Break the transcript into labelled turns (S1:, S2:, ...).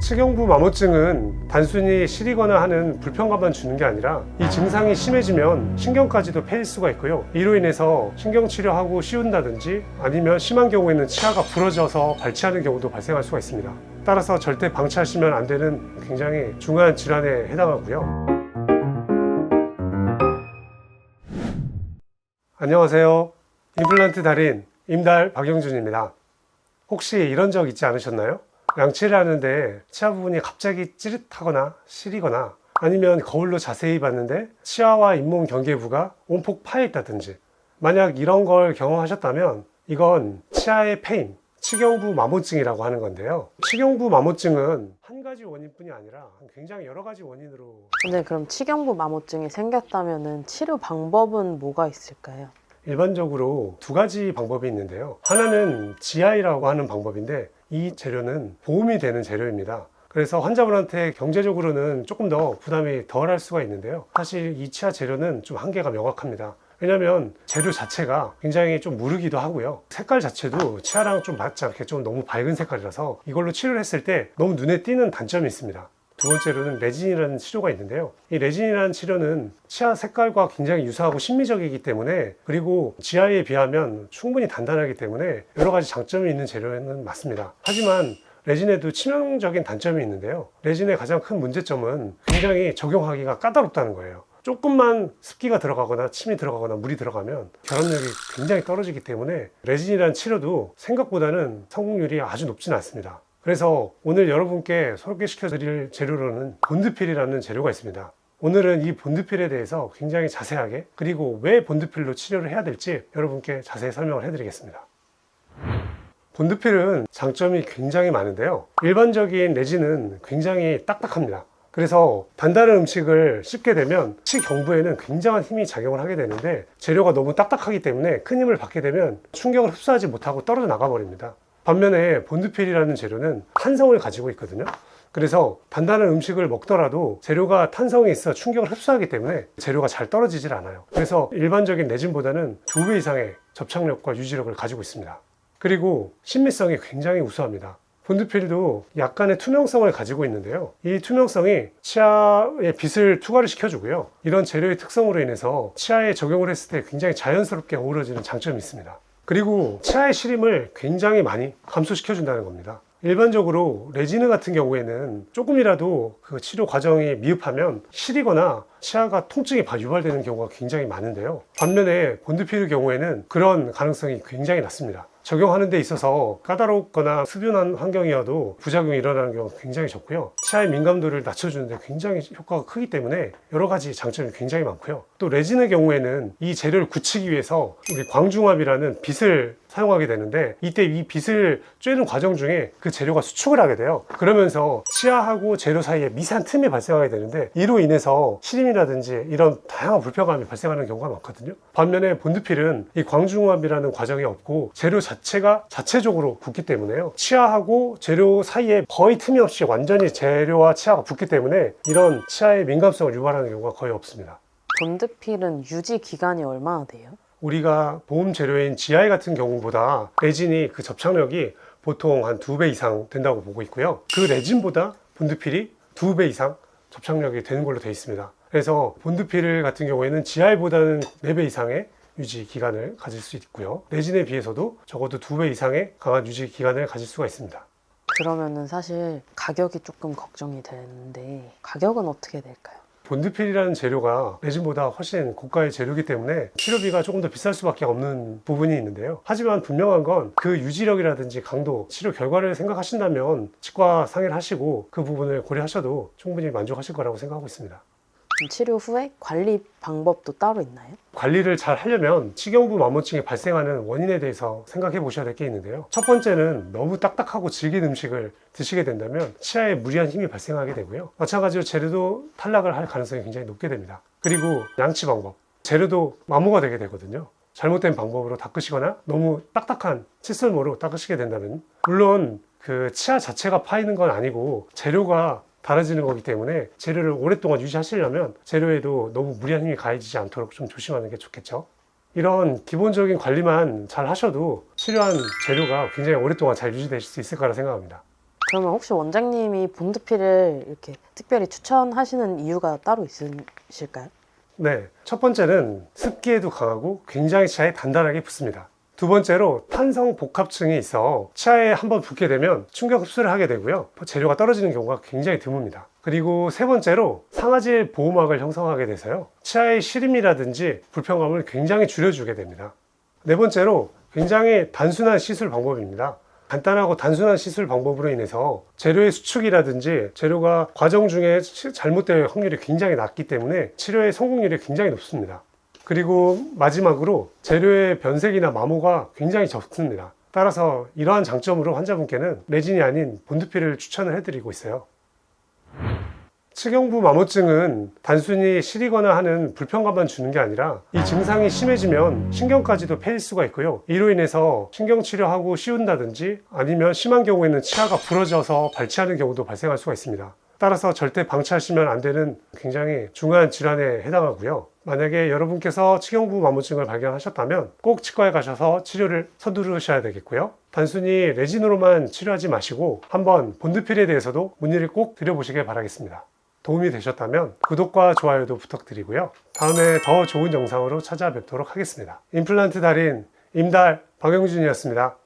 S1: 식용부 마모증은 단순히 시리거나 하는 불편감만 주는 게 아니라 이 증상이 심해지면 신경까지도 패일 수가 있고요. 이로 인해서 신경치료하고 씌운다든지 아니면 심한 경우에는 치아가 부러져서 발치하는 경우도 발생할 수가 있습니다. 따라서 절대 방치하시면 안 되는 굉장히 중요한 질환에 해당하고요. 안녕하세요. 임플란트 달인 임달 박영준입니다. 혹시 이런 적 있지 않으셨나요? 양치를 하는데 치아 부분이 갑자기 찌릿하거나 시리거나 아니면 거울로 자세히 봤는데 치아와 잇몸 경계부가 온폭 파여 있다든지, 만약 이런 걸 경험하셨다면 이건 치아의 패임, 식용부 마모증이라고 하는 건데요. 식용부 마모증은 한 가지 원인뿐이 아니라 굉장히 여러 가지 원인으로.
S2: 근데 그럼 식용부 마모증이 생겼다면 치료 방법은 뭐가 있을까요?
S1: 일반적으로 두 가지 방법이 있는데요. 하나는 GI라고 하는 방법인데 이 재료는 보험이 되는 재료입니다. 그래서 환자분한테 경제적으로는 조금 더 부담이 덜 할 수가 있는데요. 사실 이 치아 재료는 좀 한계가 명확합니다. 왜냐하면 재료 자체가 굉장히 좀 무르기도 하고요. 색깔 자체도 치아랑 좀 맞지 않게 좀 너무 밝은 색깔이라서 이걸로 치료를 했을 때 너무 눈에 띄는 단점이 있습니다. 두 번째로는 레진이라는 치료가 있는데요. 이 레진이라는 치료는 치아 색깔과 굉장히 유사하고 심미적이기 때문에, 그리고 GI에 비하면 충분히 단단하기 때문에 여러 가지 장점이 있는 재료는 맞습니다. 하지만 레진에도 치명적인 단점이 있는데요. 레진의 가장 큰 문제점은 굉장히 적용하기가 까다롭다는 거예요. 조금만 습기가 들어가거나 침이 들어가거나 물이 들어가면 결합력이 굉장히 떨어지기 때문에 레진이라는 치료도 생각보다는 성공률이 아주 높지는 않습니다. 그래서 오늘 여러분께 소개시켜 드릴 재료로는 본드필이라는 재료가 있습니다. 오늘은 이 본드필에 대해서 굉장히 자세하게, 그리고 왜 본드필로 치료를 해야 될지 여러분께 자세히 설명을 해드리겠습니다. 본드필은 장점이 굉장히 많은데요. 일반적인 레진은 굉장히 딱딱합니다. 그래서 단단한 음식을 씹게 되면 식경부에는 굉장한 힘이 작용을 하게 되는데, 재료가 너무 딱딱하기 때문에 큰 힘을 받게 되면 충격을 흡수하지 못하고 떨어져 나가 버립니다. 반면에 본드필이라는 재료는 탄성을 가지고 있거든요. 그래서 단단한 음식을 먹더라도 재료가 탄성이 있어 충격을 흡수하기 때문에 재료가 잘 떨어지질 않아요. 그래서 일반적인 레진보다는 2배 이상의 접착력과 유지력을 가지고 있습니다. 그리고 신미성이 굉장히 우수합니다. 본드필도 약간의 투명성을 가지고 있는데요. 이 투명성이 치아에 빛을 투과를 시켜주고요. 이런 재료의 특성으로 인해서 치아에 적용을 했을 때 굉장히 자연스럽게 어우러지는 장점이 있습니다. 그리고 치아의 시림을 굉장히 많이 감소시켜 준다는 겁니다. 일반적으로 레진 같은 경우에는 조금이라도 그 치료 과정이 미흡하면 시리거나 치아가 통증이 유발되는 경우가 굉장히 많은데요. 반면에 본드필의 경우에는 그런 가능성이 굉장히 낮습니다. 적용하는 데 있어서 까다롭거나 수변한 환경이어도 부작용이 일어나는 경우가 굉장히 적고요. 치아의 민감도를 낮춰주는데 굉장히 효과가 크기 때문에 여러 가지 장점이 굉장히 많고요. 또 레진의 경우에는 이 재료를 굳히기 위해서 우리 광중압이라는 빗을 사용하게 되는데, 이때 이 빗을 쬐는 과정 중에 그 재료가 수축을 하게 돼요. 그러면서 치아하고 재료 사이에 미세한 틈이 발생하게 되는데, 이로 인해서 시림이라든지 이런 다양한 불편감이 발생하는 경우가 많거든요. 반면에 본드필은 이 광중압이라는 과정이 없고 재료 자체가 자체적으로 붙기 때문에요. 치아하고 재료 사이에 거의 틈이 없이 완전히 재료와 치아가 붙기 때문에 이런 치아의 민감성을 유발하는 경우가 거의 없습니다.
S2: 본드필은 유지 기간이 얼마나 돼요?
S1: 우리가 보험 재료인 GI 같은 경우보다 레진이 그 접착력이 보통 한 2배 이상 된다고 보고 있고요. 그 레진보다 본드필이 2배 이상 접착력이 되는 걸로 되어 있습니다. 그래서 본드필 같은 경우에는 GI보다는 4배 이상의 유지 기간을 가질 수 있고요. 레진에 비해서도 적어도 2배 이상의 강한 유지 기간을 가질 수가 있습니다.
S2: 그러면은 사실 가격이 조금 걱정이 되는데 가격은 어떻게 될까요?
S1: 본드필이라는 재료가 레진보다 훨씬 고가의 재료이기 때문에 치료비가 조금 더 비쌀 수밖에 없는 부분이 있는데요. 하지만 분명한 건 그 유지력이라든지 강도, 치료 결과를 생각하신다면 치과 상의를 하시고 그 부분을 고려하셔도 충분히 만족하실 거라고 생각하고 있습니다.
S2: 치료 후에 관리 방법도 따로 있나요?
S1: 관리를 잘 하려면 식용부 마모증이 발생하는 원인에 대해서 생각해 보셔야 될 게 있는데요. 첫 번째는 너무 딱딱하고 질긴 음식을 드시게 된다면 치아에 무리한 힘이 발생하게 되고요. 마찬가지로 재료도 탈락을 할 가능성이 굉장히 높게 됩니다. 그리고 양치 방법, 재료도 마모가 되게 되거든요. 잘못된 방법으로 닦으시거나 너무 딱딱한 칫솔모로 닦으시게 된다면, 물론 그 치아 자체가 파이는 건 아니고 재료가 달아지는 거기 때문에 재료를 오랫동안 유지하시려면 재료에도 너무 무리한 힘이 가해지지 않도록 좀 조심하는 게 좋겠죠. 이런 기본적인 관리만 잘 하셔도 치료한 재료가 굉장히 오랫동안 잘 유지되실 수 있을 거라 생각합니다.
S2: 그러면 혹시 원장님이 본드필을 이렇게 특별히 추천하시는 이유가 따로 있으실까요?
S1: 네, 첫 번째는 습기에도 강하고 굉장히 치아에 단단하게 붙습니다. 두 번째로 탄성 복합층이 있어 치아에 한번 붙게 되면 충격 흡수를 하게 되고요. 재료가 떨어지는 경우가 굉장히 드뭅니다. 그리고 세 번째로 상아질 보호막을 형성하게 돼서요. 치아의 시림이라든지 불편감을 굉장히 줄여주게 됩니다. 네 번째로 굉장히 단순한 시술 방법입니다. 간단하고 단순한 시술 방법으로 인해서 재료의 수축이라든지 재료가 과정 중에 잘못될 확률이 굉장히 낮기 때문에 치료의 성공률이 굉장히 높습니다. 그리고 마지막으로 재료의 변색이나 마모가 굉장히 적습니다. 따라서 이러한 장점으로 환자분께는 레진이 아닌 본드필을 추천을 해드리고 있어요. 치경부 마모증은 단순히 시리거나 하는 불편감만 주는 게 아니라 이 증상이 심해지면 신경까지도 패일 수가 있고요. 이로 인해서 신경치료하고 씌운다든지 아니면 심한 경우에는 치아가 부러져서 발치하는 경우도 발생할 수가 있습니다. 따라서 절대 방치하시면 안 되는 굉장히 중요한 질환에 해당하고요. 만약에 여러분께서 치경부 마모증을 발견하셨다면 꼭 치과에 가셔서 치료를 서두르셔야 되겠고요. 단순히 레진으로만 치료하지 마시고 한번 본드필에 대해서도 문의를 꼭 드려보시길 바라겠습니다. 도움이 되셨다면 구독과 좋아요도 부탁드리고요. 다음에 더 좋은 영상으로 찾아뵙도록 하겠습니다. 임플란트 달인 임달 박영준이었습니다.